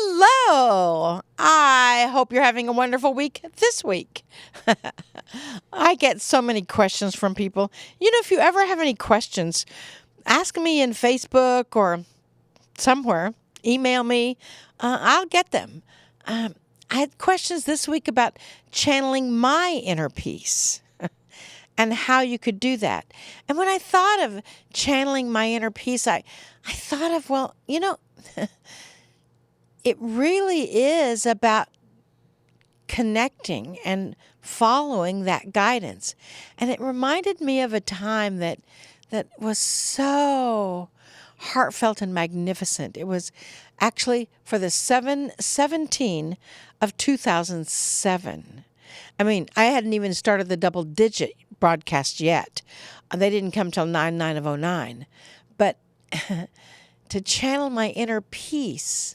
Hello. I hope you're having a wonderful week this week. I get so many questions from people. If you ever have any questions, ask me in Facebook or somewhere. Email me. I'll get them. I had questions this week about channeling my inner peace and how you could do that. And when I thought of channeling my inner peace, I thought of, it really is about connecting and following that guidance. And it reminded me of a time that was so heartfelt and magnificent. It was actually for the 7/17 of 2007. I mean, I hadn't even started the double digit broadcast yet. They didn't come till 9/9 of 09. But to channel my inner peace,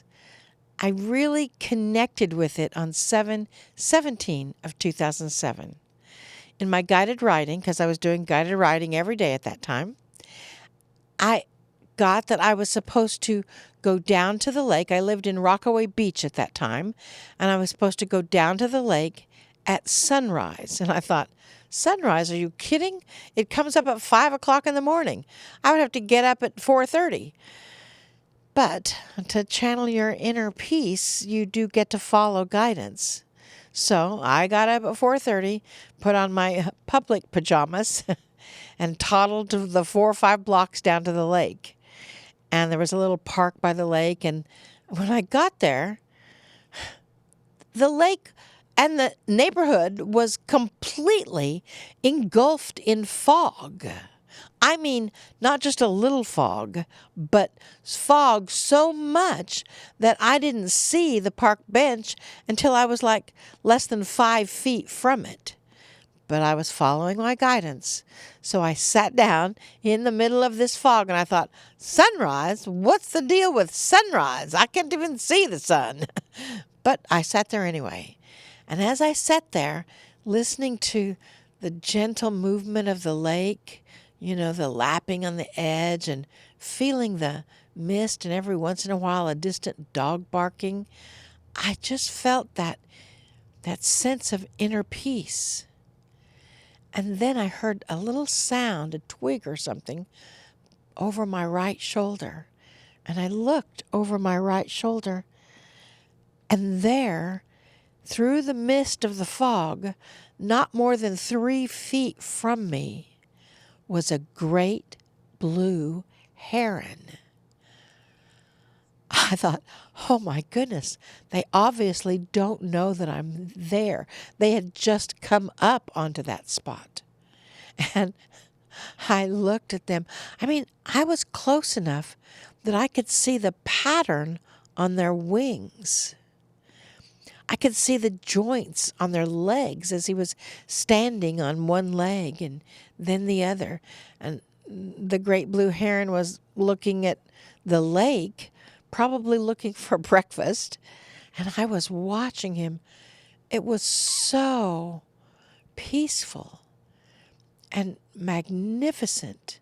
I really connected with it on 7/17 of 2007. In my guided writing, because I was doing guided writing every day at that time, I got that I was supposed to go down to the lake. I lived in Rockaway Beach at that time, and I was supposed to go down to the lake at sunrise. And I thought, sunrise? Are you kidding? It comes up at 5 o'clock in the morning. I would have to get up at 4:30. But to channel your inner peace, you do get to follow guidance. So I got up at 4:30, put on my public pajamas, and toddled the 4 or 5 blocks down to the lake. And there was a little park by the lake. And when I got there, the lake and the neighborhood was completely engulfed in fog. I mean, not just a little fog, but fog so much that I didn't see the park bench until I was like less than 5 feet from it. But I was following my guidance. So I sat down in the middle of this fog and I thought, sunrise? What's the deal with sunrise? I can't even see the sun. But I sat there anyway. And as I sat there, listening to the gentle movement of the lake, the lapping on the edge and feeling the mist and every once in a while a distant dog barking, I just felt that sense of inner peace. And then I heard a little sound, a twig or something, over my right shoulder. And I looked over my right shoulder, and there, through the mist of the fog, not more than 3 feet from me, was a great blue heron. I thought, oh my goodness, they obviously don't know that I'm there. They had just come up onto that spot. And I looked at them. I mean, I was close enough that I could see the pattern on their wings. I could see the joints on their legs as he was standing on one leg and then the other. And the great blue heron was looking at the lake, probably looking for breakfast. And I was watching him. It was so peaceful and magnificent.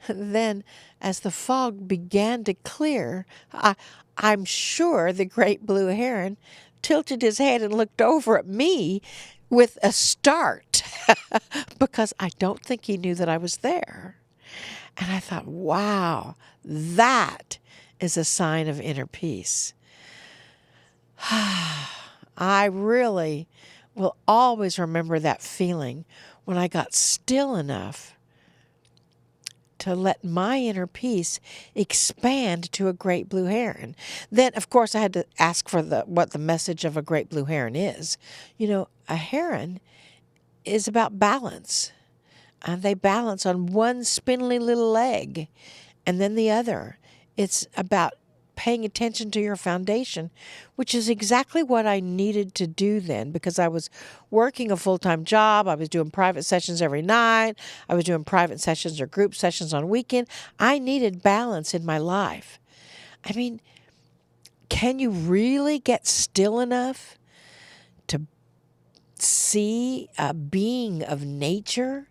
Then, as the fog began to clear, I'm sure the great blue heron tilted his head and looked over at me with a start because I don't think he knew that I was there. And I thought, wow, that is a sign of inner peace. I really will always remember that feeling when I got still enough to let my inner peace expand to a great blue heron. Then, of course, I had to ask for what the message of a great blue heron is. A heron is about balance. They balance on one spindly little leg and then the other. It's about paying attention to your foundation, which is exactly what I needed to do then, because I was working a full-time job. I was doing private sessions every night. I was doing private sessions or group sessions on weekend. I needed balance in my life. I mean, can you really get still enough to see a being of nature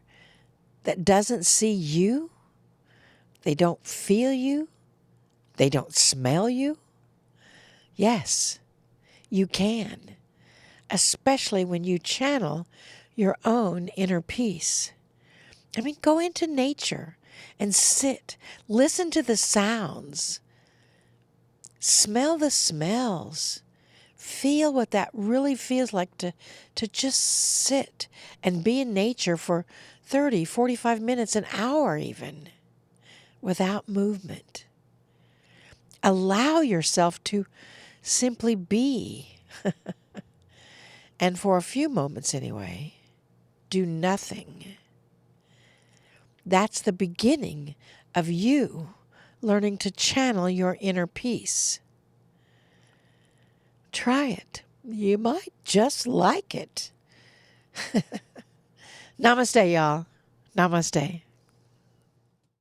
that doesn't see you? They don't feel you. They don't smell you. Yes, you can, especially when you channel your own inner peace. I mean, go into nature and sit, listen to the sounds, smell the smells, feel what that really feels like to just sit and be in nature for 30, 45 minutes, an hour even, without movement. Allow yourself to simply be. And for a few moments anyway, do nothing. That's the beginning of you learning to channel your inner peace. Try it. You might just like it. Namaste, y'all. Namaste.